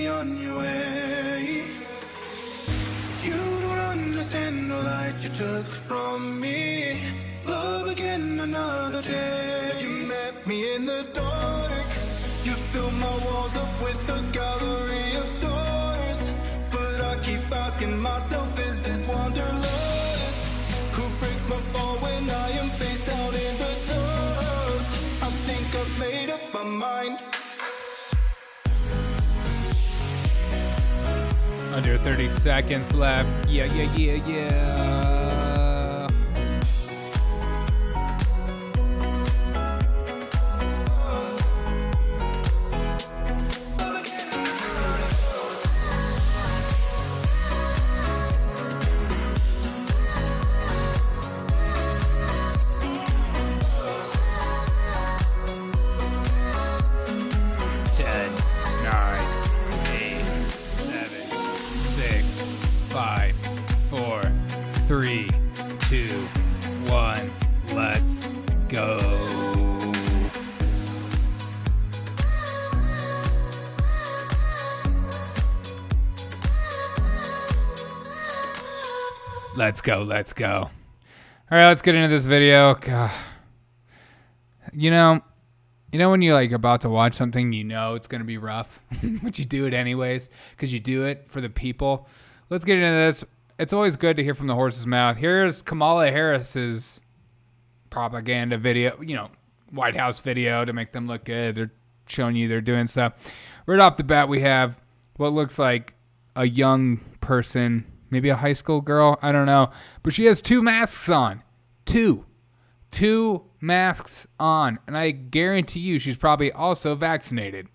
be on your way. You don't understand all that you took from me. Love again another day. You met me in the dark. You filled my walls up with a gallery of stars. But I keep asking myself, is this wanderlust? Who breaks my fall when I am face down in the dust? I think I've made up my mind. Under 30 seconds left. Yeah. Three, two, one, let's go. Let's go. All right, let's get into this video. God. You know when you're like about to watch something, you know it's going to be rough, but you do it anyways because you do it for the people. Let's get into this. It's always good to hear from the horse's mouth. Here's Kamala Harris's propaganda video, White House video to make them look good. They're showing you they're doing stuff. Right off the bat, we have what looks like a young person, maybe a high school girl. I don't know. But she has 2 masks on. Two masks on. And I guarantee you she's probably also vaccinated.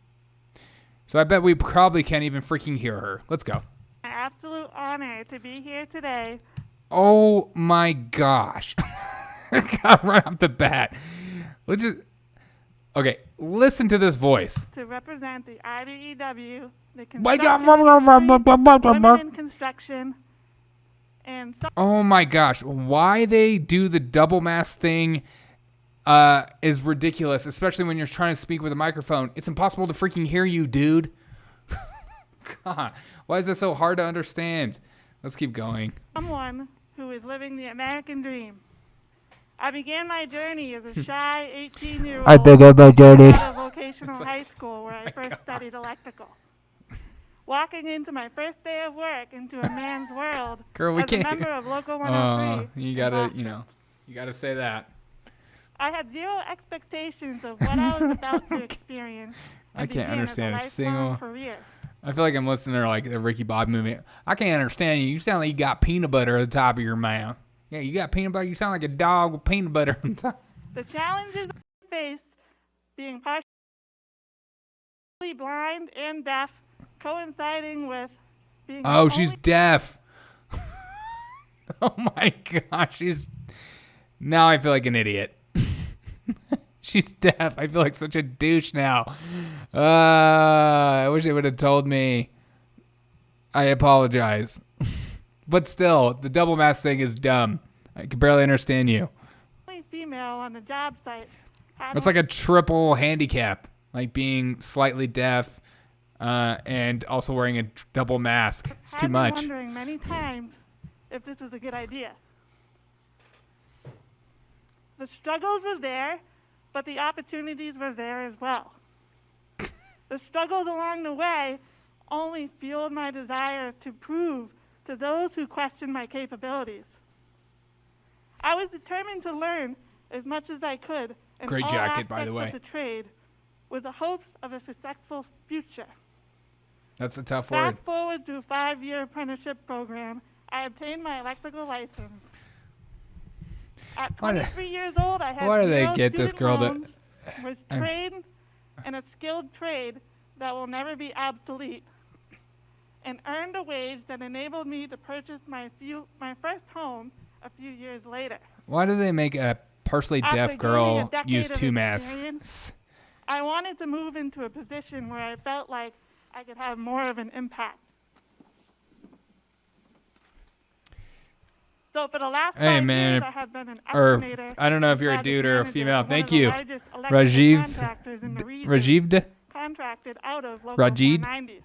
So I bet we probably can't even freaking hear her. Let's go. Absolute honor to be here today. Oh my gosh. Right off the bat. Okay, listen to this voice. To represent the IBEW, the women in construction, and oh my gosh. Why they do the double mask thing is ridiculous, especially when you're trying to speak with a microphone. It's impossible to freaking hear you, dude. God, why is that so hard to understand? Let's keep going. Someone who is living the American dream. I began my journey as a shy 18-year-old I began my journey at a vocational high school where I first studied electrical. Walking into my first day of work into a man's world Girl, we as can't. a member of Local 103. You gotta, you gotta say that. I had zero expectations of what I was about to experience. I can't understand a single career. I feel like I'm listening to like the Ricky Bobby movie. I can't understand you. You sound like you got peanut butter at the top of your mouth. Yeah, you got peanut butter. You sound like a dog with peanut butter on top. The challenges I faced, being partially blind and deaf, coinciding with being she's deaf. Oh my gosh, now I feel like an idiot. She's deaf. I feel like such a douche now. I wish they would have told me. I apologize. But still, the double mask thing is dumb. I can barely understand you. Only female on the job site. It's like a triple handicap, like being slightly deaf and also wearing a double mask. It's too much. I've been wondering many times if this was a good idea. The struggles were there, but the opportunities were there as well. The struggles along the way only fueled my desire to prove to those who questioned my capabilities. I was determined to learn as much as I could in Great all jacket, by the aspects way. of the trade with the hopes of a successful future. That's a tough word. Fast forward to a 5-year apprenticeship program, I obtained my electrical license. At 23 years old, I had why do they zero get this student girl to- loans, was trained in a skilled trade that will never be obsolete, and earned a wage that enabled me to purchase my first home a few years later. Why do they make a partially After deaf gaining girl a decade use of 2 experience, masks? I wanted to move into a position where I felt like I could have more of an impact. So for the last 5 years, I have been an estimator. I don't know if you're a project dude or a manager female. for one Thank of the you. largest electrical Rajiv. contractors in the region, Rajiv? contracted out of Local Rajid? 490.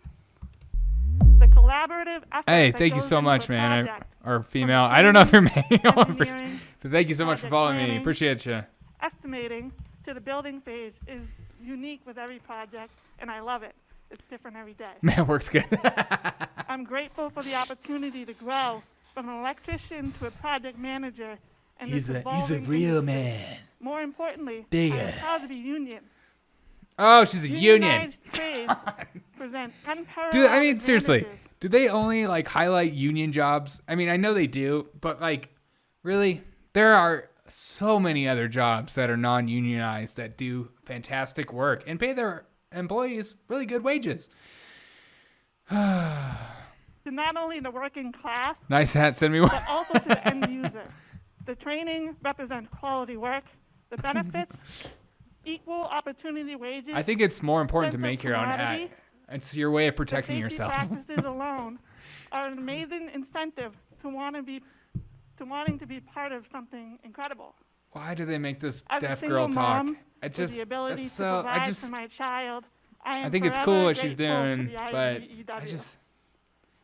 The collaborative effort Hey, that thank you goes so into much, a man. project, Or from female. I don't know if you're training, male. engineering, So thank you so much for project following me. planning, Appreciate you. estimating to the building phase is unique with every project, and I love it. It's different every day. Man, works good. I'm grateful for the opportunity to grow from an electrician to a project manager. And He's this a evolving real industry. man. More importantly, Bigger. I'm proud to be union. Oh, she's a union. Unionized trades present unparalleled Dude, I mean, seriously, advantages. do they only like highlight union jobs? I mean, I know they do, but like, really, there are so many other jobs that are non-unionized that do fantastic work and pay their employees really good wages. To not only the working class, Nice hat. Send me one. but also to the end user. The training represents quality work. The benefits, equal opportunity wages. I think it's more important to sense of make your own hat. camaraderie. It's your way of The protecting safety yourself. practices alone are an amazing incentive to wanting to be part of something incredible. Why do they make this As a deaf single girl talk? mom I with just, the ability that's to so, provide for my child, I think it's forever cool what she's grateful for doing, the but IBEW.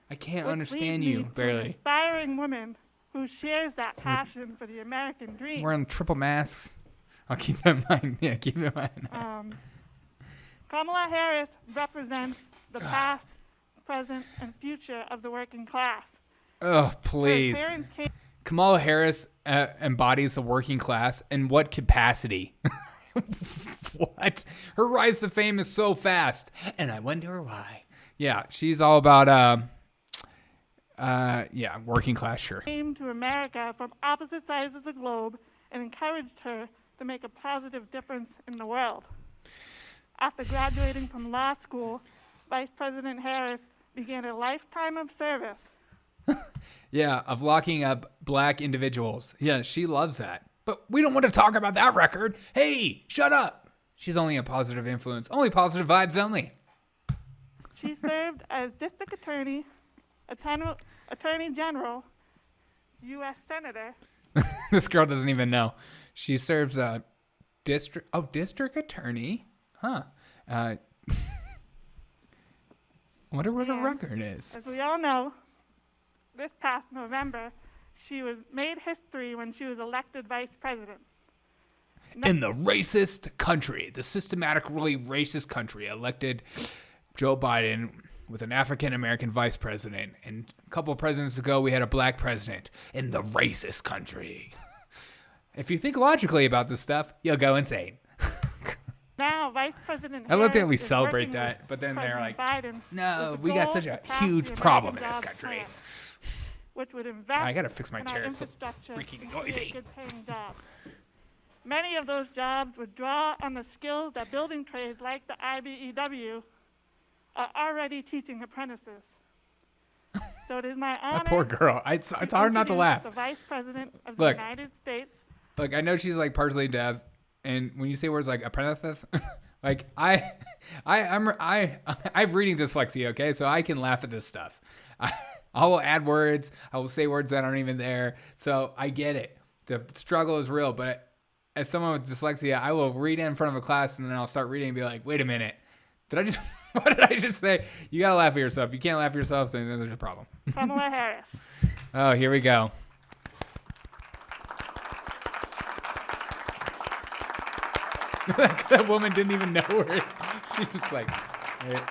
I can't Which understand leads you me to an barely. inspiring woman who shares that passion for the American dream. Wearing triple masks. I'll keep that in mind. Yeah, keep it in mind. Kamala Harris represents the past, present, and future of the working class. Oh, Her please. parents came Kamala Harris embodies the working class. In what capacity? What? Her rise to fame is so fast, and I wonder why. Yeah, she's all about working class, sure. came to America from opposite sides of the globe and encouraged her to make a positive difference in the world. After graduating from law school, Vice President Harris began a lifetime of service. Yeah, of locking up black individuals. Yeah, she loves that. But we don't want to talk about that record. Hey, shut up. She's only a positive influence. Only positive vibes only. She served as district attorney, attorney general, U.S. senator, This girl doesn't even know. She serves a district attorney. Huh. Wonder what her Yeah. record is. as we all know. This past November, she made history when she was elected vice president. In the racist country, the systematically racist country, elected Joe Biden with an African American vice president. And a couple of presidents ago, we had a black president in the racist country. If you think logically about this stuff, you'll go insane. Now, Vice President I love that Harris we is celebrate working that, with but then they're President like, Biden no, with the we got goal such to a pass huge the problem in American this Jobs country. Plan, which would invest I gotta fix my in chair, our it's so infrastructure freaking and noisy. create good-paying jobs. Many of those jobs would draw on the skills that building trades like the IBEW are already teaching apprentices. So it is my honor. That poor girl. It's hard not to introduce laugh. The Vice President of Look. the United States. Like, I know she's like partially deaf, and when you say words like apprentice, like I have reading dyslexia, okay, so I can laugh at this stuff. I will add words, I will say words that aren't even there, so I get it. The struggle is real, but as someone with dyslexia, I will read in front of a class, and then I'll start reading and be like, wait a minute, what did I just say? You gotta laugh at yourself. You can't laugh at yourself, then there's a problem. Kamala Harris. Oh, here we go. That woman didn't even know her. She's just like, right.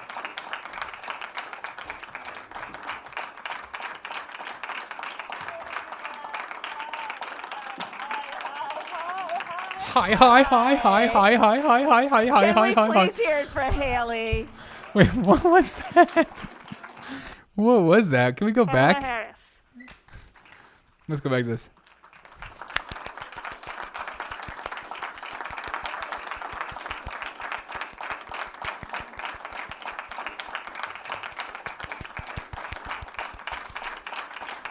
Hi, hi, hi, hi, hi, hi, hi, hi, hi, hi, Can hi, we hi, hi. please hear it for Haley? Wait, what was that? What was that? Can we go Kamala back? Harris. Let's go back to this.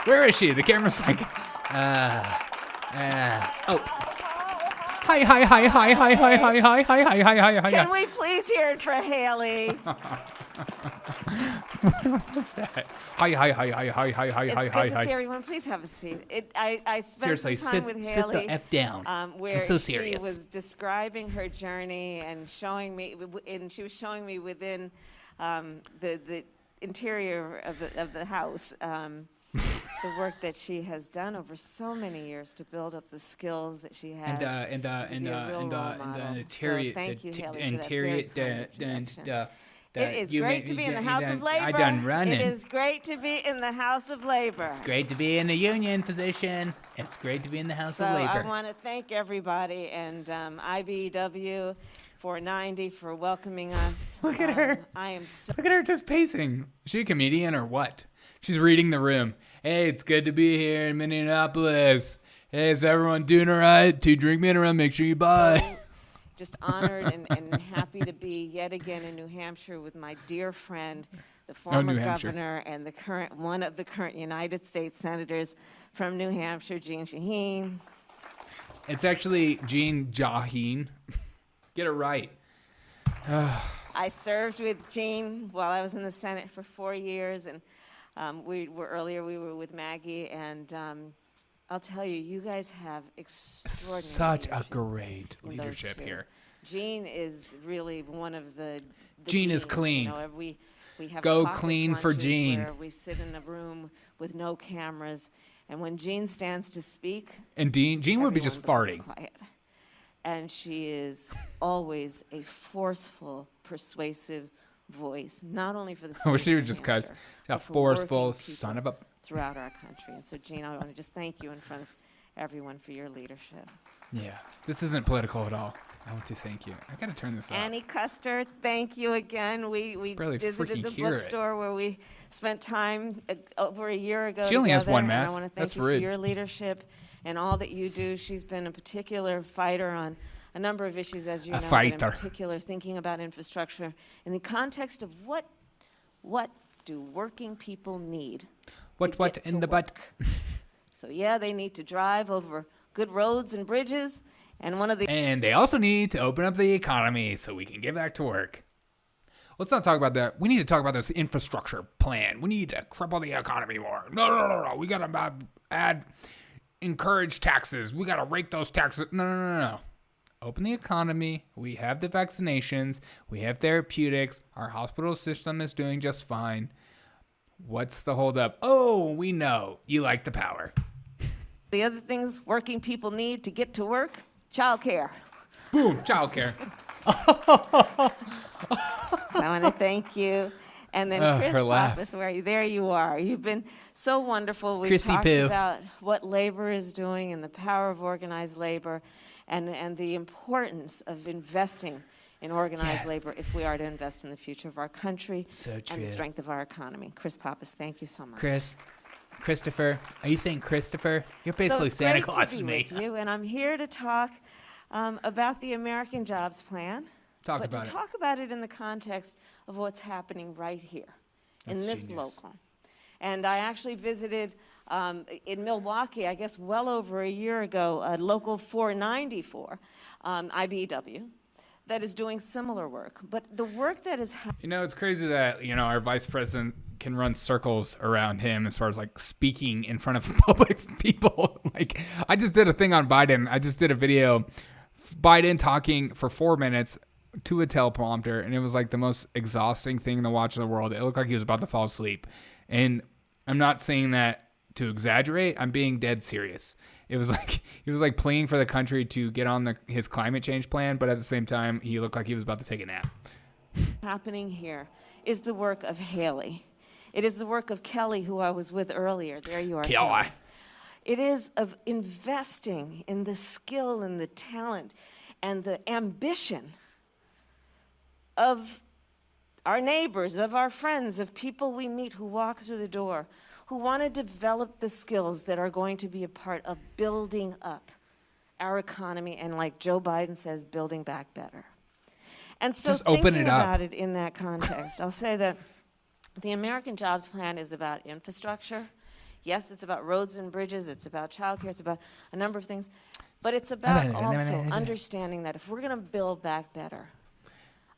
Where is she? The camera's like, oh. Hi, hi, hi, hi, hi, hi, hi, hi, hi, hi, hi, hi, hi. Can we please hear it for Haley? What's that? Hi, hi, hi, hi, hi, hi, hi, It's hi, good hi, to hi. see everyone. Please have a seat. I spent Seriously, some time with Haley. sit the F down. Where I'm so she serious. was describing her journey and showing me, and she was showing me within the interior of the house. The work that she has done over so many years to build up the skills that she has. And the interior, thank you, the Haley, for that interior, very kind introduction. the It is great to be in the House of Labor. I done running. It is great to be in the House of Labor. It's great to be in a union position. It's great to be in the House of Labor. I want to thank everybody and IBEW 490 for welcoming us. Look at her. Look at her just pacing. Is she a comedian or what? She's reading the room. Hey, it's good to be here in Minneapolis. Hey, is everyone doing all right? 2 drink minimum. Make sure you buy. Just honored and happy to be yet again in New Hampshire with my dear friend, the former governor and one of the current United States senators from New Hampshire, Jean Shaheen. It's actually Jean Shaheen. Get it right. I served with Jean while I was in the Senate for 4 years, and we were with Maggie, and I'll tell you, you guys have extraordinary Such a great in leadership those two. here. Jean is really one of the Jean is deans, clean. You know, we have Go caucus clean for lunches Jean. where we sit in a room with no cameras, and when Jean stands to speak, And Jean would be just everyone becomes farting. quiet. And she is always a forceful, persuasive voice, not only for the I wish state she of would just cuss. Hampshire, A but for forceful working son people of a. throughout our country. And so, Jean, I want to just thank you in front of everyone for your leadership. Yeah, this isn't political at all. I want to thank you. I gotta turn this up. Annie Custer, thank you again. We Barely visited freaking the hear it. bookstore where we spent time over a year ago. She only has together, one and mask. I want to thank That's you rude. for your leadership and all that you do. She's been a particular fighter on a number of issues, as you know, but in fighter. particular thinking about infrastructure in the context of what do working people need? What get in to the butt? work? So yeah, they need to drive over good roads and bridges, and one of the And they also need to open up the economy so we can get back to work. Let's not talk about that. We need to talk about this infrastructure plan. We need to cripple the economy more. No. We gotta encourage taxes. We gotta rake those taxes. No. Open the economy. We have the vaccinations. We have therapeutics. Our hospital system is doing just fine. What's the holdup? Oh, we know you like the power. The other things working people need to get to work, childcare. Boom, childcare. I want to thank you. And then Chris her laugh. Pappas, there you are. You've been so wonderful. We've Chrissy talked Poo. about what labor is doing and the power of organized labor and the importance of investing in organized Yes. labor if we are to invest in the future of our country So and true. the strength of our economy. Chris Pappas, thank you so much. Christopher. Are you saying Christopher? You're So basically it's Santa great Claus to to be me. with you, and I'm here to talk about the American Jobs Plan. Talk but about to it. talk about it in the context of what's happening right here, That's in this genius. local. And I actually visited in Milwaukee, I guess well over a year ago, a local 494, IBEW, that is doing similar work. But the work that is happening. You know, it's crazy that, our vice president can run circles around him as far as speaking in front of public people. I just did a thing on Biden. I just did a video, Biden talking for 4 minutes to a teleprompter, and it was the most exhausting thing to watch in the world. It looked like he was about to fall asleep. And I'm not saying that to exaggerate. I'm being dead serious. It was he was pleading for the country to get on his climate change plan, but at the same time, he looked like he was about to take a nap. Happening here is the work of Haley. It is the work of Kelly, who I was with earlier. There you are, Kelly. It is of investing in the skill and the talent and the ambition of our neighbors, of our friends, of people we meet who walk through the door, who want to develop the skills that are going to be a part of building up our economy and, like Joe Biden says, building back better. And so Just open thinking it up. about it in that context, I'll say that the American Jobs Plan is about infrastructure. Yes, it's about roads and bridges. It's about childcare. It's about a number of things. But it's about also understanding that if we're going to build back better,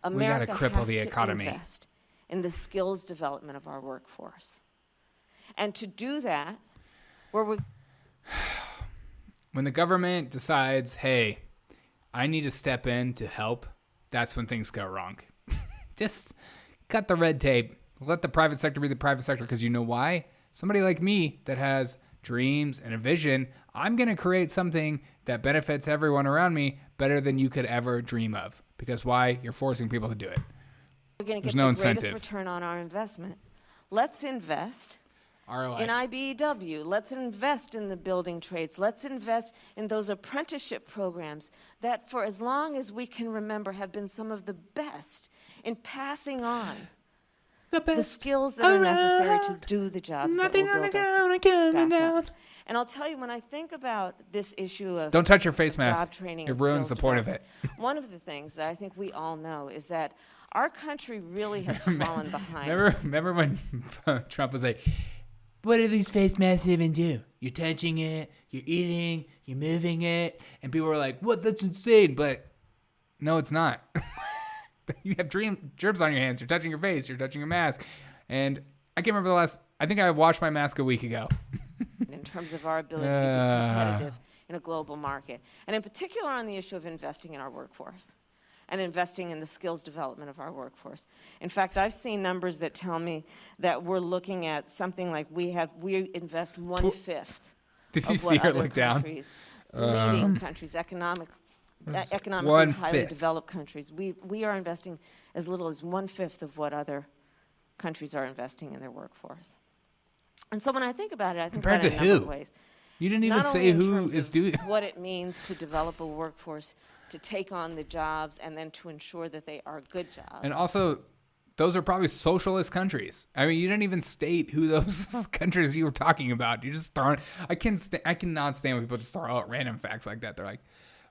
America cripple has the to economy. invest in the skills development of our workforce. And to do that, When the government decides, hey, I need to step in to help, that's when things go wrong. Just cut the red tape. Let the private sector be the private sector, because you know why? Somebody like me that has dreams and a vision, I'm going to create something that benefits everyone around me better than you could ever dream of. Because why? You're forcing people to do it. We're going to There's get no the incentive. greatest return on our investment. Let's invest ROI. in IBEW. Let's invest in the building trades. Let's invest in those apprenticeship programs that, for as long as we can remember, have been some of the best in passing on the skills that are necessary to do the jobs that will build us back up. And I'll tell you, when I think about this issue of Don't touch your face mask. job training, It and ruins the skills point of it. development, one of the things that I think we all know is that our country really has fallen behind. Remember when Trump was like, what do these face masks even do? You're touching it, you're eating, you're moving it. And people were like, what? That's insane. But no, it's not. You have germs on your hands. You're touching your face. You're touching your mask. And I can't remember I think I washed my mask a week ago. In terms of our ability to be competitive in a global market. And in particular on the issue of investing in our workforce and investing in the skills development of our workforce. In fact, I've seen numbers that tell me that we're looking at something like we invest 1/5 Did you of see what her other look down? countries, leading countries, economically 1/5. highly developed countries, we are investing as little as 1/5 of what other countries are investing in their workforce. And so when I think about it, I think Compared about it to in a number who? of ways. You didn't even Not only say in who terms is of doing what it means to develop a workforce, to take on the jobs, and then to ensure that they are good jobs. And also, those are probably socialist countries. I mean, you didn't even state who those countries you were talking about. You just throwing. I cannot stand when people just throw out random facts like that. They're like,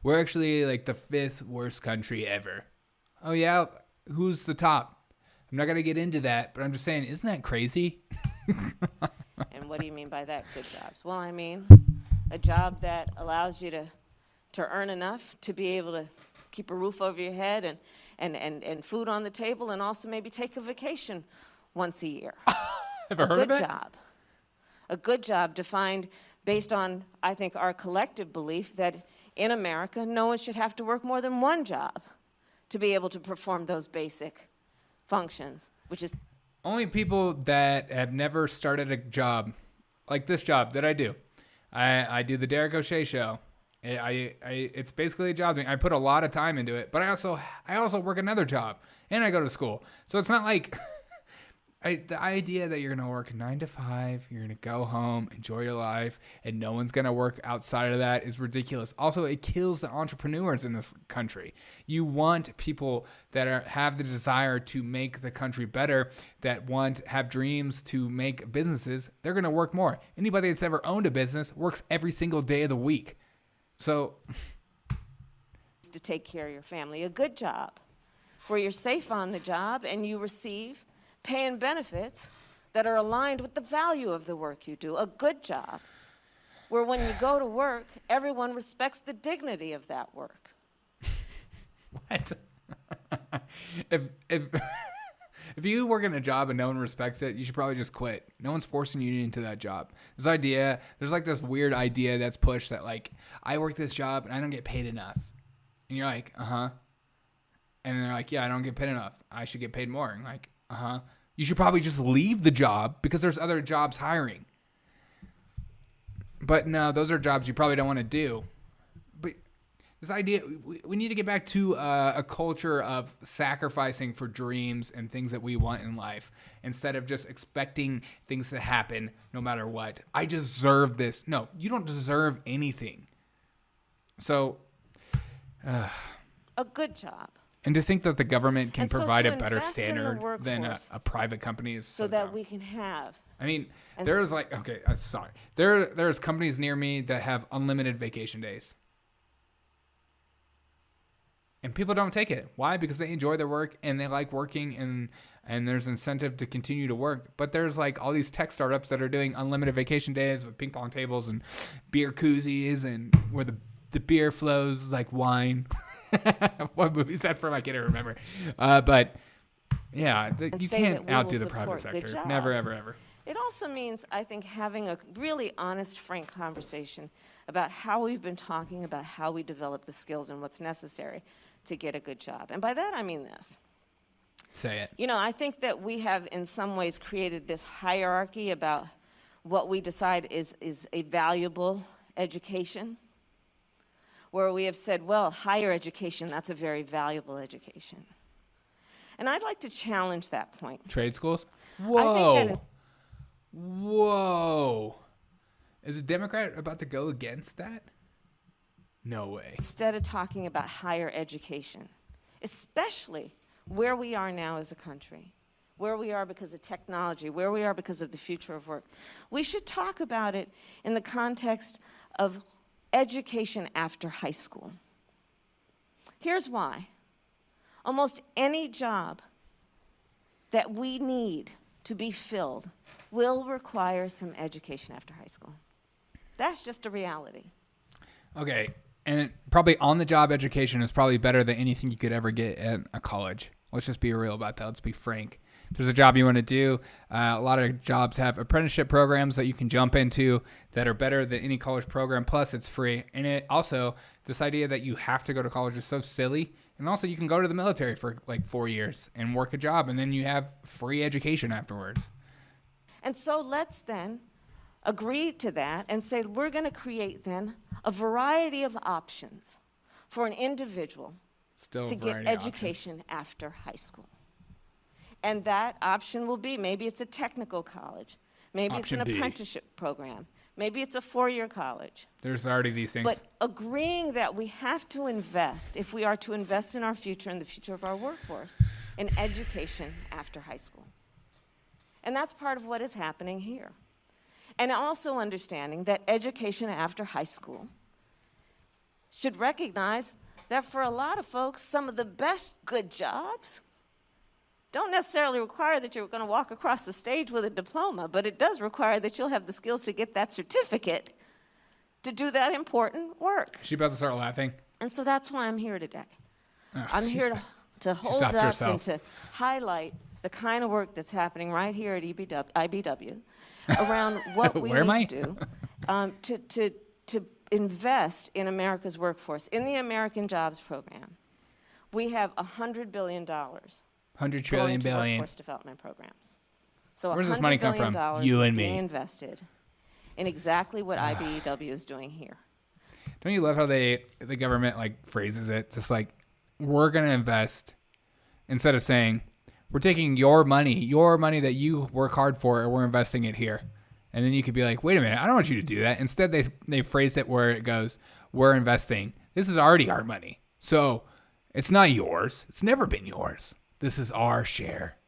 we're actually like the 5th worst country ever. Oh yeah, who's the top? I'm not gonna get into that, but I'm just saying, isn't that crazy? And what do you mean by that, good jobs? Well, I mean a job that allows you to earn enough to be able to keep a roof over your head and food on the table, and also maybe take a vacation once a year. Ever heard of it? A good job defined based on, I think, our collective belief that in America, no one should have to work more than one job to be able to perform those basic functions, which is Only people that have never started a job, like this job that I do. I do the Derek O'Shea show. It's basically a job. I put a lot of time into it, but I also work another job and I go to school. So it's not like the idea that you're going to work 9 to 5, you're going to go home, enjoy your life, and no one's going to work outside of that is ridiculous. Also, it kills the entrepreneurs in this country. You want people that have the desire to make the country better, that have dreams to make businesses. They're going to work more. Anybody that's ever owned a business works every single day of the week. So to take care of your family. A good job where you're safe on the job and you receive pay and benefits that are aligned with the value of the work you do. A good job where when you go to work, everyone respects the dignity of that work. What? If you work in a job and no one respects it, you should probably just quit. No one's forcing you into that job. There's like this weird idea that's pushed that like, I work this job and I don't get paid enough. And you're like, uh-huh. And they're like, yeah, I don't get paid enough. I should get paid more. And like, uh-huh. You should probably just leave the job because there's other jobs hiring. But no, those are jobs you probably don't want to do. But this idea, we need to get back to a culture of sacrificing for dreams and things that we want in life instead of just expecting things to happen no matter what. I deserve this. No, you don't deserve anything. So, a good job. And to think that the government can And so provide to a better invest in the standard than workforce a private company is so so that dumb. we can have. I mean, And- there's like, okay, sorry. There's companies near me that have unlimited vacation days. And people don't take it. Why? Because they enjoy their work and they like working and there's incentive to continue to work. But there's like all these tech startups that are doing unlimited vacation days with ping pong tables and beer koozies and where the beer flows like wine. What movie is that from? I can't even remember. But yeah, you say can't that we outdo will the private support good sector. Never, jobs. ever, ever. It also means, I think, having a really honest, frank conversation about how we've been talking about how we develop the skills and what's necessary to get a good job. And by that, I mean this. Say it. You know, I think that we have in some ways created this hierarchy about what we decide is a valuable education, where we have said, well, higher education, that's a very valuable education. And I'd like to challenge that point. Trade schools? I Whoa. think that Whoa. Is a Democrat about to go against that? No way. instead of talking about higher education, especially where we are now as a country, where we are because of technology, where we are because of the future of work, we should talk about it in the context of education after high school. Here's why. Almost any job that we need to be filled will require some education after high school. That's just a reality. Okay. And probably on-the-job education is probably better than anything you could ever get at a college. Let's just be real about that. Let's be frank. If there's a job you want to do, a lot of jobs have apprenticeship programs that you can jump into that are better than any college program. Plus, it's free. And it also, this idea that you have to go to college is so silly. And also, you can go to the military for like 4 years and work a job, and then you have free education afterwards. And so let's then agree to that and say we're going to create then a variety of options for an individual Still to a get variety of options. education after high school. And that option will be, maybe it's a technical college, maybe Option it's an B. apprenticeship program, maybe it's a 4-year college. There's already these things. But agreeing that we have to invest, if we are to invest in our future and the future of our workforce, in education after high school. And that's part of what is happening here. And also understanding that education after high school should recognize that for a lot of folks, some of the best good jobs don't necessarily require that you're going to walk across the stage with a diploma, but it does require that you'll have the skills to get that certificate to do that important work. Is she about to start laughing? And so that's why I'm here today. Oh, I'm she's- here to hold stopped up herself. and to highlight the kind of work that's happening right here at IBW around what we Where am I? need to do to invest in America's workforce. In the American Jobs Program, we have $100 billion 100 going trillion to billion. workforce development programs. So Where's this $100 money come billion from? You is and being me. invested in exactly what IBEW is doing here. Don't you love how the government like phrases it? Just like, we're going to invest, instead of saying, we're taking your money that you work hard for, and we're investing it here. And then you could be like, wait a minute, I don't want you to do that. Instead, they phrase it where it goes, we're investing. This is already our money. So it's not yours. It's never been yours. This is our share.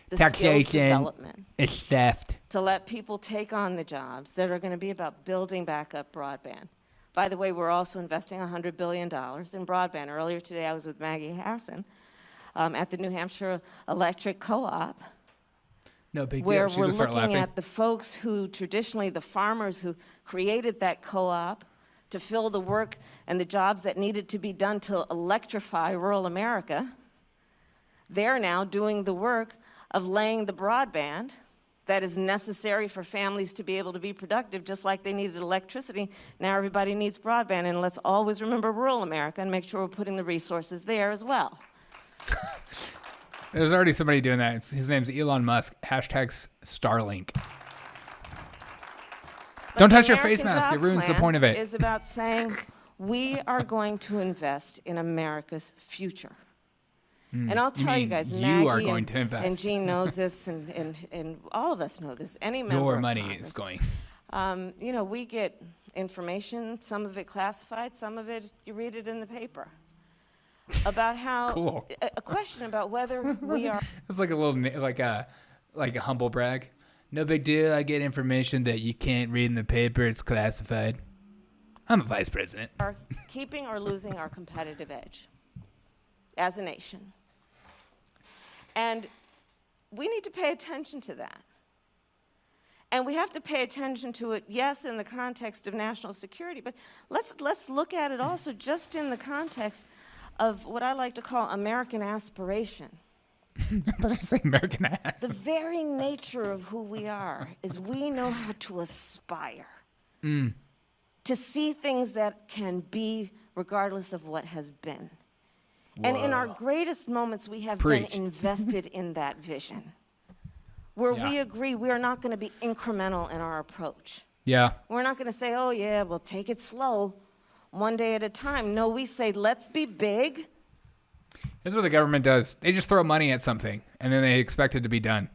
The skills Taxation development. is theft. To let people take on the jobs that are going to be about building back up broadband. By the way, we're also investing $100 billion in broadband. Earlier today, I was with Maggie Hassan at the New Hampshire Electric Co-op, No big where deal. She we're just start looking laughing. at the folks who traditionally, the farmers who created that co-op to fill the work and the jobs that needed to be done to electrify rural America. They're now doing the work of laying the broadband that is necessary for families to be able to be productive, just like they needed electricity. Now everybody needs broadband, and let's always remember rural America and make sure we're putting the resources there as well. There's already somebody doing that. His name's Elon Musk. Hashtag Starlink. Don't touch your face American mask. It Jobs ruins the Plan point of it. is about saying we are going to invest in America's future. And I'll tell you mean guys, you Maggie are going and, to invest. and Jean knows this, and all of us know this. Any member Your of money Congress, is going. You know, we get information, some of it classified, some of it you read it in the paper, about how Cool. a question about whether we are It's like a little, like a humble brag. No big deal. I get information that you can't read in the paper. It's classified. I'm a vice president. keeping or losing our competitive edge as a nation. And we need to pay attention to that. And we have to pay attention to it, yes, in the context of national security, but let's look at it also just in the context of what I like to call American aspiration. I'm about to say American ass. The very nature of who we are is we know how to aspire, to see things that can be regardless of what has been. And in our greatest moments, we have Preach. been invested in that vision, where we Yeah. agree we are not going to be incremental in our approach. Yeah. We're not going to say, oh, yeah, we'll take it slow, one day at a time. No, we say, let's be big. Here's what the government does. They just throw money at something, and then they expect it to be done.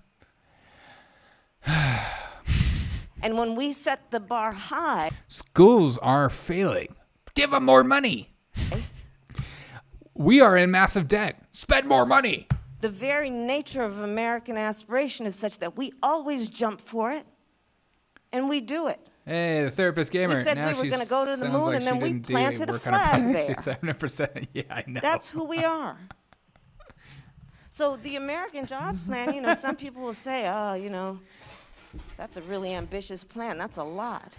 And when we set the bar high, Schools are failing. Give them more money. We are in massive debt. Spend more money. the very nature of American aspiration is such that we always jump for it, and we do it. Hey, the therapist gamer. We said now we were she going to go to the sounds moon, like and she then we didn't do planted a work on her flag project. there. 7%. Yeah, I know. That's who we are. So the American Jobs Plan, you know, some people will say, oh, you know, that's a really ambitious plan. That's a lot.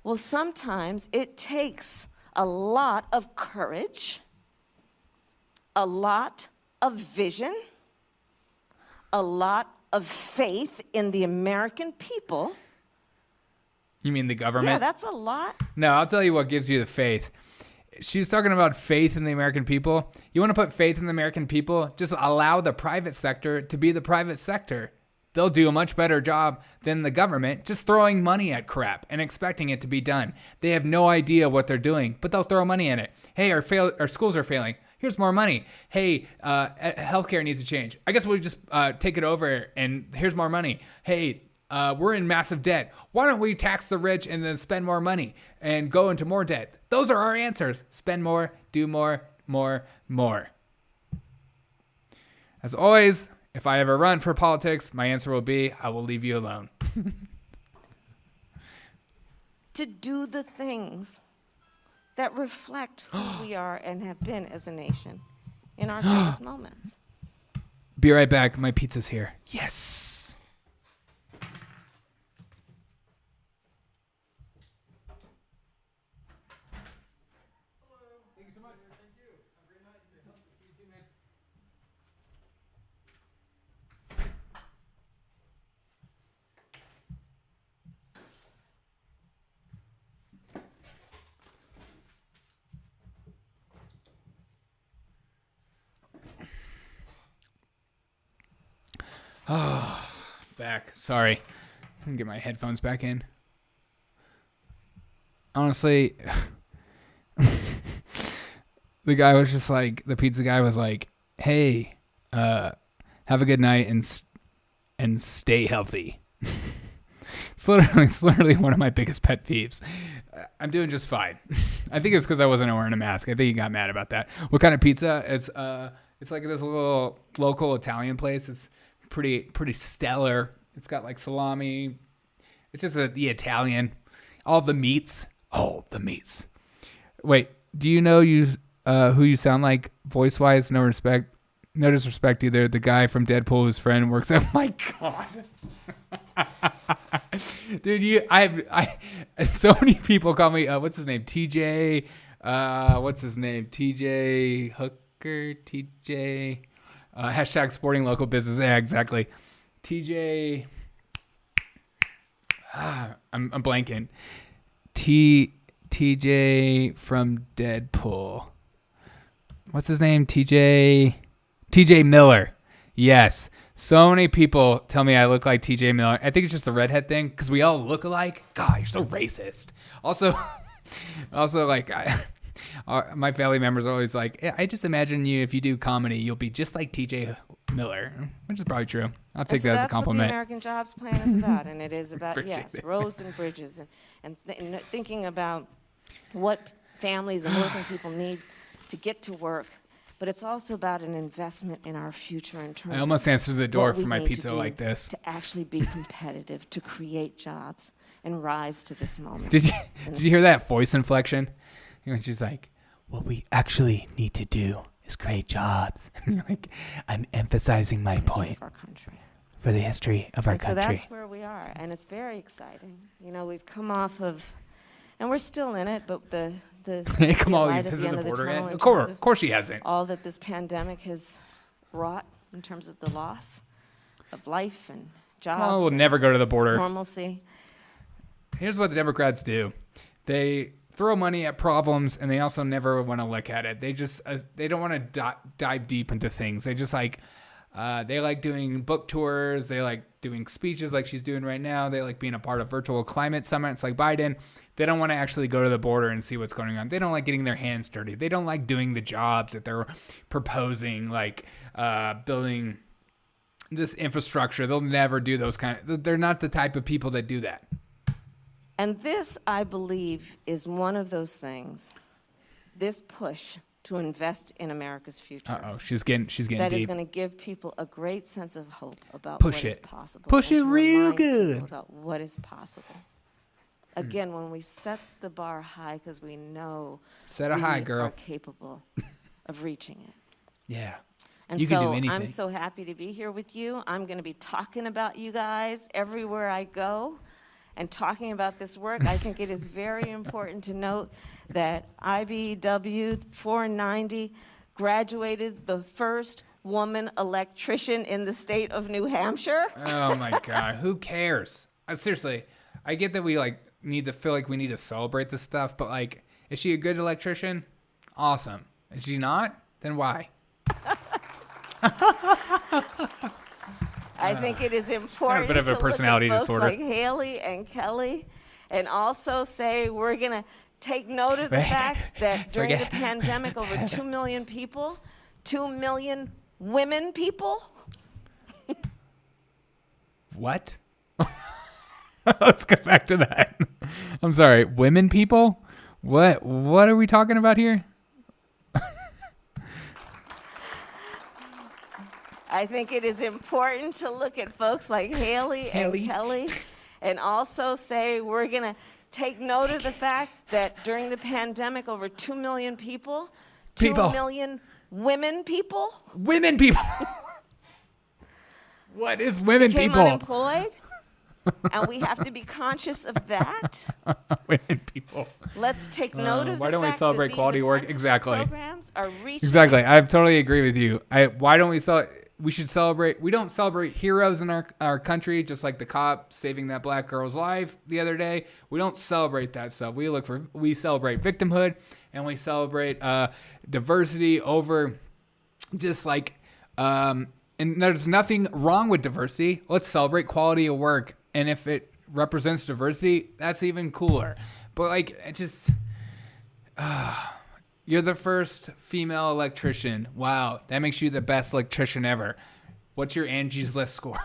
Well, sometimes it takes a lot of courage, a lot of vision, a lot of faith in the American people. You mean the government? Yeah, that's a lot. No, I'll tell you what gives you the faith. She's talking about faith in the American people. You want to put faith in the American people? Just allow the private sector to be the private sector. They'll do a much better job than the government just throwing money at crap and expecting it to be done. They have no idea what they're doing, but they'll throw money at it. Hey, our schools are failing. Here's more money. Hey, healthcare needs to change. I guess we'll just take it over and here's more money. Hey, we're in massive debt. Why don't we tax the rich and then spend more money and go into more debt? Those are our answers. Spend more, do more, more. As always, if I ever run for politics, my answer will be, I will leave you alone. To do the things that reflect who we are and have been as a nation in our greatest moments. Be right back. My pizza's here. Yes. Thank you so much. Thank you. Have a great night. You too, man. Oh, back. Sorry. Let me get my headphones back in. Honestly, the guy was just like, the pizza guy was like, hey, have a good night and stay healthy. It's literally one of my biggest pet peeves. I'm doing just fine. I think it's because I wasn't wearing a mask. I think he got mad about that. What kind of pizza? It's like this little local Italian place. It's pretty stellar. It's got like salami. It's just the Italian. All the meats. Oh, the meats. Wait, do you know who you sound like voice wise? No disrespect either. The guy from Deadpool whose friend works at. My God. Dude, I so many people call me what's his name? TJ what's his name? TJ Hooker, TJ hashtag sporting local business. Yeah, exactly. TJ I'm blanking. TJ from Deadpool. What's his name? TJ Miller. Yes. So many people tell me I look like TJ Miller. I think it's just a redhead thing because we all look alike. God, you're so racist. Also like my family members are always like, I just imagine you if you do comedy, you'll be just like TJ Miller, which is probably true. I'll take that as a compliment. That's what the American Jobs Plan is about, and it is about, yes, it. roads and bridges and thinking about what families and working people need to get to work. But it's also about an investment in our future in terms I almost answered the door what we for my need to pizza do like this. to actually be competitive, to create jobs and rise to this moment. Did you hear that voice inflection? And she's like, what we actually need to do is create jobs. And you're like, I'm emphasizing my point Of our country. for the history of our And country. so that's where we are, and it's very exciting. You know, we've come off of, and we're still in it, but the Kamala, light you at the visited end the of the border tunnel yet? in Of course, terms of course she hasn't. all that this pandemic has wrought in terms of the loss of life and jobs. Kamala will and never go to the border. normalcy. Here's what the Democrats do. They throw money at problems, and they also never want to look at it. They just they don't want to dive deep into things. They just like they like doing book tours. They like doing speeches like she's doing right now. They like being a part of virtual climate summits like Biden. They don't want to actually go to the border and see what's going on. They don't like getting their hands dirty. They don't like doing the jobs that they're proposing, like building this infrastructure. They'll never do those they're not the type of people that do that. And this, I believe, is one of those things, this push to invest in America's future. Uh-oh, she's getting that deep. is going to give people a great sense of hope about Push what is it. possible. Push and it to real remind people good. about what is possible. Again, when we set the bar high because we know Set a we high, girl. are capable of reaching it. Yeah. And You so can do anything. I'm so happy to be here with you. I'm going to be talking about you guys everywhere I go and talking about this work. I think it is very important to note that IBEW 490 graduated the first woman electrician in the state of New Hampshire. Oh my God, who cares? Seriously, I get that we like need to feel like we need to celebrate this stuff, but like, is she a good electrician? Awesome. Is she not? Then why? I think it is important bit of a to personality look at folks disorder. like Haley and Kelly, and also say we're going to take note of the fact that during the pandemic, over 2 million people, 2 million women people. What? Let's go back to that. I'm sorry, women people? What are we talking about here? I think it is important to look at folks like Haley and Kelly and also say we're going to take note of the fact that during the pandemic, over 2 million people, 2 million women people. Women people. What is women became people? Unemployed. And we have to be conscious of that. Women people. Let's take note of why the don't we fact celebrate that quality these work? apprenticeship Exactly. Programs are reaching. Exactly. I totally agree with you. Why don't we we should celebrate. We don't celebrate heroes in our country, just like the cop saving that black girl's life the other day. We don't celebrate that stuff. We celebrate victimhood, and we celebrate diversity over just like, and there's nothing wrong with diversity. Let's celebrate quality of work. And if it represents diversity, that's even cooler. But like, it just, you're the first female electrician. Wow, that makes you the best electrician ever. What's your Angie's List score?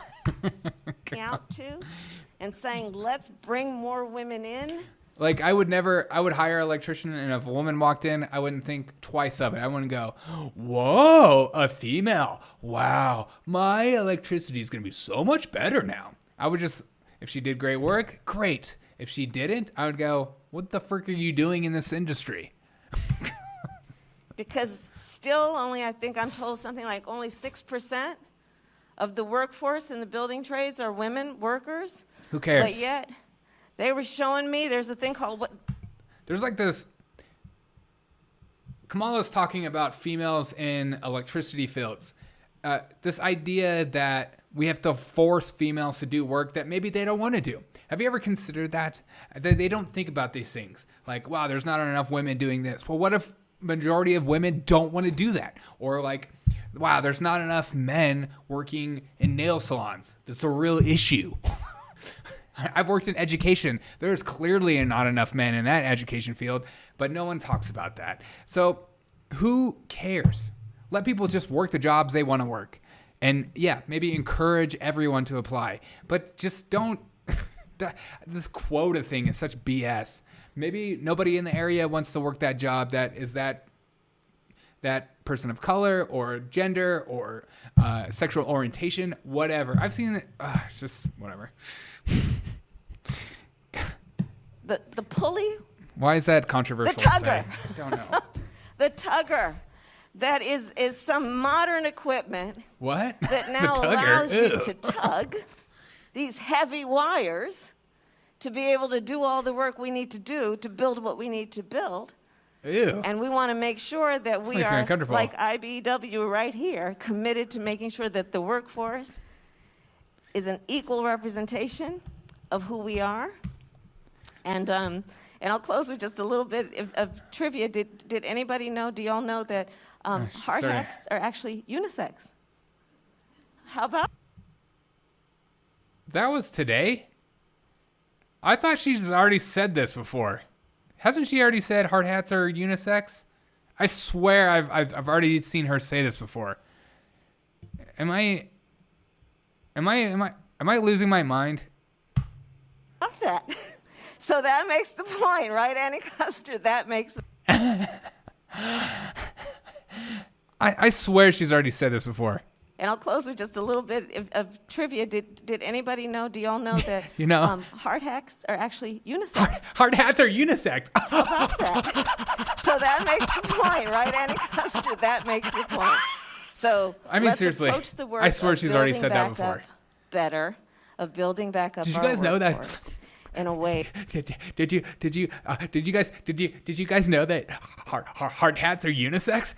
Out to and saying, let's bring more women in. Like, I would hire an electrician, and if a woman walked in, I wouldn't think twice of it. I wouldn't go, whoa, a female. Wow, my electricity is going to be so much better now. I would just, if she did great work, great. If she didn't, I would go, what the frick are you doing in this industry? Because still only, I think I'm told something like only 6% of the workforce in the building trades are women workers. Who cares? But yet, they were showing me there's a thing called what? There's like this. Kamala's talking about females in electricity fields. This idea that we have to force females to do work that maybe they don't want to do. Have you ever considered that? They don't think about these things. Like, wow, there's not enough women doing this. Well, what if majority of women don't want to do that? Or like, wow, there's not enough men working in nail salons. That's a real issue. I've worked in education. There's clearly not enough men in that education field, but no one talks about that. So who cares? Let people just work the jobs they want to work. And yeah, maybe encourage everyone to apply, but just don't. This quota thing is such BS. Maybe nobody in the area wants to work that job that is that person of color or gender or sexual orientation, whatever. I've seen it. It's just whatever. The pulley. Why is that controversial? The tugger. I don't know. The tugger. That is some modern equipment. What? That now allows you to tug these heavy wires to be able to do all the work we need to do to build what we need to build. Ew. And we want to make sure that we makes me are, uncomfortable. like IBEW right here, committed to making sure that the workforce is an equal representation of who we are. And And I'll close with just a little bit of trivia. Did anybody know, do y'all know that hard sorry. hats are actually unisex? How about? That was today? I thought she's already said this before. Hasn't she already said hard hats are unisex? I swear I've already seen her say this before. Am I losing my mind? About that. So that makes the point, right, Annie Custer? That makes the I swear she's already said this before. And I'll close with just a little bit of trivia. Did anybody know, do y'all know that You know? hard hats are actually unisex? Hard hats are unisex. How about that? So that makes the point, right, Annie Custer? That makes the point. So I mean, let's seriously, approach the work I swear of she's already building said that back before. up better, of building back up Did you our guys know that? workforce in a way. Did you guys know that hard hats are unisex?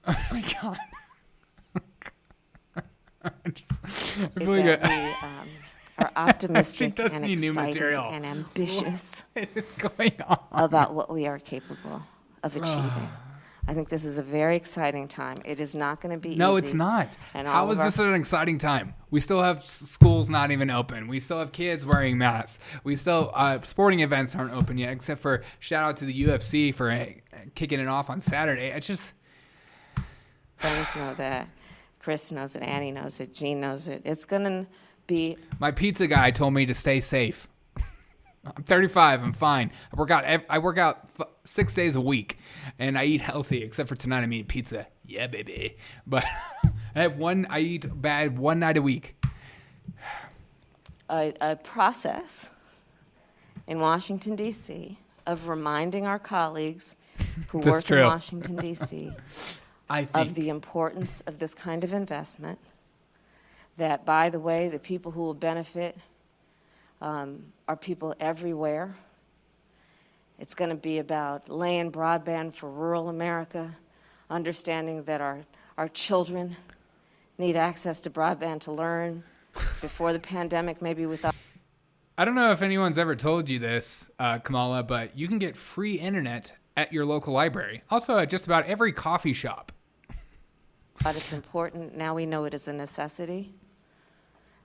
Oh my god! I really that good. we are optimistic does and need new excited material. and ambitious What is going on? about what we are capable of achieving. I think this is a very exciting time. It is not going to be easy. No, it's not. And How all is of this an exciting time? We still have schools not even open. We still have kids wearing masks. We still sporting events aren't open yet, except for shout out to the UFC for kicking it off on Saturday. It's just Friends know that. Chris knows it. Annie knows it. Jean knows it. It's going to be. my pizza guy told me to stay safe. I'm 35. I'm fine. I work out 6 days a week, and I eat healthy. Except for tonight, I'm eating pizza. Yeah, baby. But I eat bad one night a week. A process in Washington, D.C., of reminding our colleagues who That's work true. in Washington, D.C., I of think the importance of this kind of investment, that, by the way, the people who will benefit are people everywhere. It's going to be about laying broadband for rural America, understanding that our children need access to broadband to learn before the pandemic, maybe without. I don't know if anyone's ever told you this, Kamala, but you can get free internet at your local library. Also, at just about every coffee shop. But it's important, now we know it is a necessity,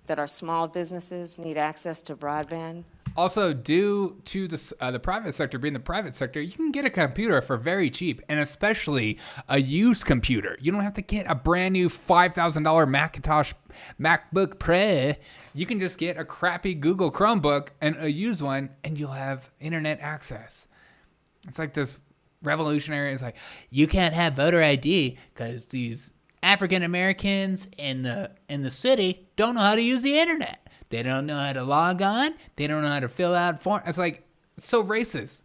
that our small businesses need access to broadband. Also, due to the private sector being the private sector, you can get a computer for very cheap, and especially a used computer. You don't have to get a brand new $5,000 Macintosh MacBook Pro. You can just get a crappy Google Chromebook and a used one, and you'll have internet access. It's like this revolutionary. It's like, you can't have voter ID because these African Americans in the city don't know how to use the internet. They don't know how to log on. They don't know how to fill out forms. It's like, it's so racist.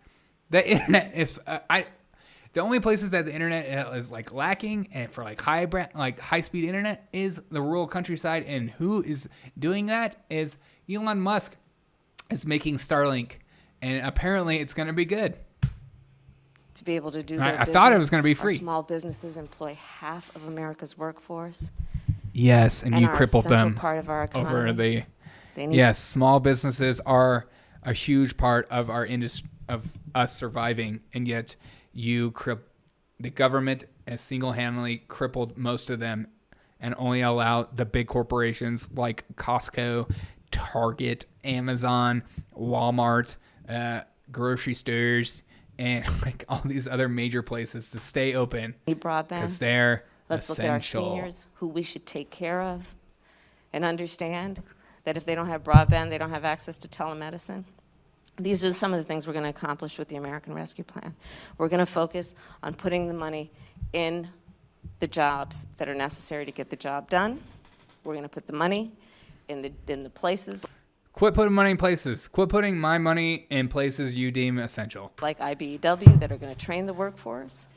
The internet is the only places that the internet is like lacking, and for like high speed internet, is the rural countryside. And who is doing that is Elon Musk is making Starlink, and apparently it's going to be good. To be able to do their I business. thought it was gonna be free. Our small businesses employ half of America's workforce. Yes, and you are a crippled central them part of our economy. over the. They need Yes, small businesses are a huge part of our industry, of us surviving, and yet the government has single-handedly crippled most of them, and only allow the big corporations like Costco, Target, Amazon, Walmart, grocery stores, and like all these other major places to stay open need broadband. because they're Let's essential. look at our seniors who we should take care of and understand that if they don't have broadband, they don't have access to telemedicine. These are some of the things we're going to accomplish with the American Rescue Plan. We're going to focus on putting the money in the jobs that are necessary to get the job done. We're going to put the money in the places Quit putting money in places. Quit putting my money in places you deem essential. like IBEW that are going to train the workforce.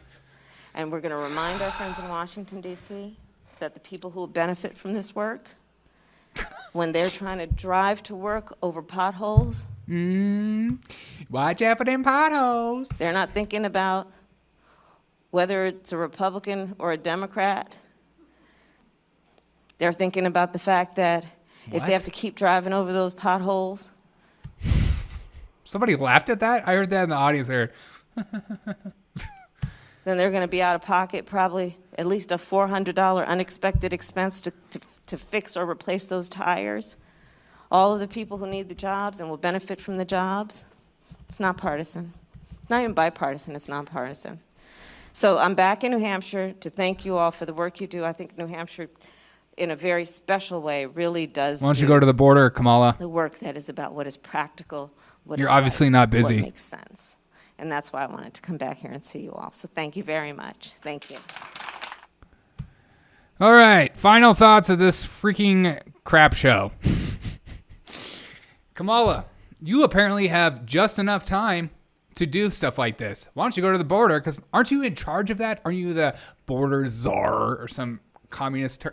And we're going to remind our friends in Washington, D.C., that the people who will benefit from this work, when they're trying to drive to work over potholes, Watch out for them potholes. they're not thinking about whether it's a Republican or a Democrat. They're thinking about the fact that if What? they have to keep driving over those potholes Somebody laughed at that? I heard that in the audience there. Then they're going to be out of pocket probably at least a $400 unexpected expense to fix or replace those tires. All of the people who need the jobs and will benefit from the jobs. It's not partisan. Not even bipartisan, it's nonpartisan. So I'm back in New Hampshire to thank you all for the work you do. I think New Hampshire, in a very special way, really does Why don't you go to the border, Kamala? the work that is about what is practical, what You're is obviously right, not busy. what makes sense. And that's why I wanted to come back here and see you all. So thank you very much. Thank you. All right, final thoughts of this freaking crap show. Kamala, you apparently have just enough time to do stuff like this. Why don't you go to the border? Because aren't you in charge of that? Aren't you the border czar or some communist?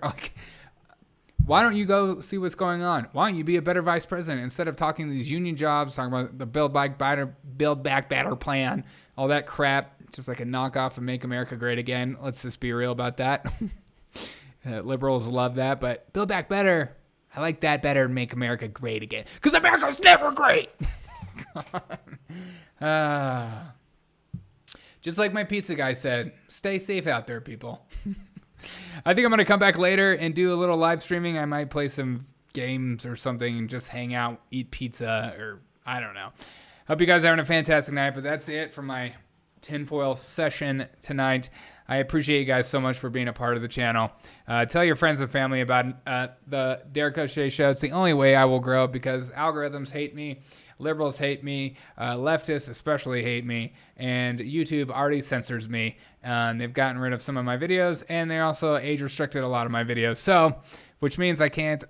Why don't you go see what's going on? Why don't you be a better vice president instead of talking these union jobs, talking about the Build Back Better plan, all that crap? It's just like a knockoff of Make America Great Again. Let's just be real about that. Liberals love that, but Build Back Better, I like that better than Make America Great Again. Because America's never great. Just like my pizza guy said, stay safe out there, people. I think I'm going to come back later and do a little live streaming. I might play some games or something and just hang out, eat pizza, or I don't know. Hope you guys are having a fantastic night, but that's it for my tinfoil session tonight. I appreciate you guys so much for being a part of the channel. Tell your friends and family about the Derek O'Shea Show. It's the only way I will grow because algorithms hate me. Liberals hate me, leftists especially hate me, and YouTube already censors me. They've gotten rid of some of my videos, and they also age restricted a lot of my videos. So, which means I can't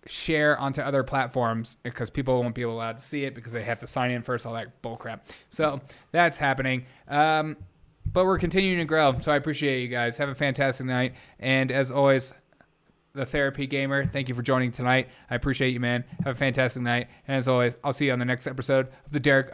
share onto other platforms because people won't be allowed to see it because they have to sign in first, all that bullcrap. So that's happening. But we're continuing to grow, so I appreciate you guys. Have a fantastic night, and as always, the Therapy Gamer, thank you for joining tonight. I appreciate you, man. Have a fantastic night. And as always, I'll see you on the next episode of the Derek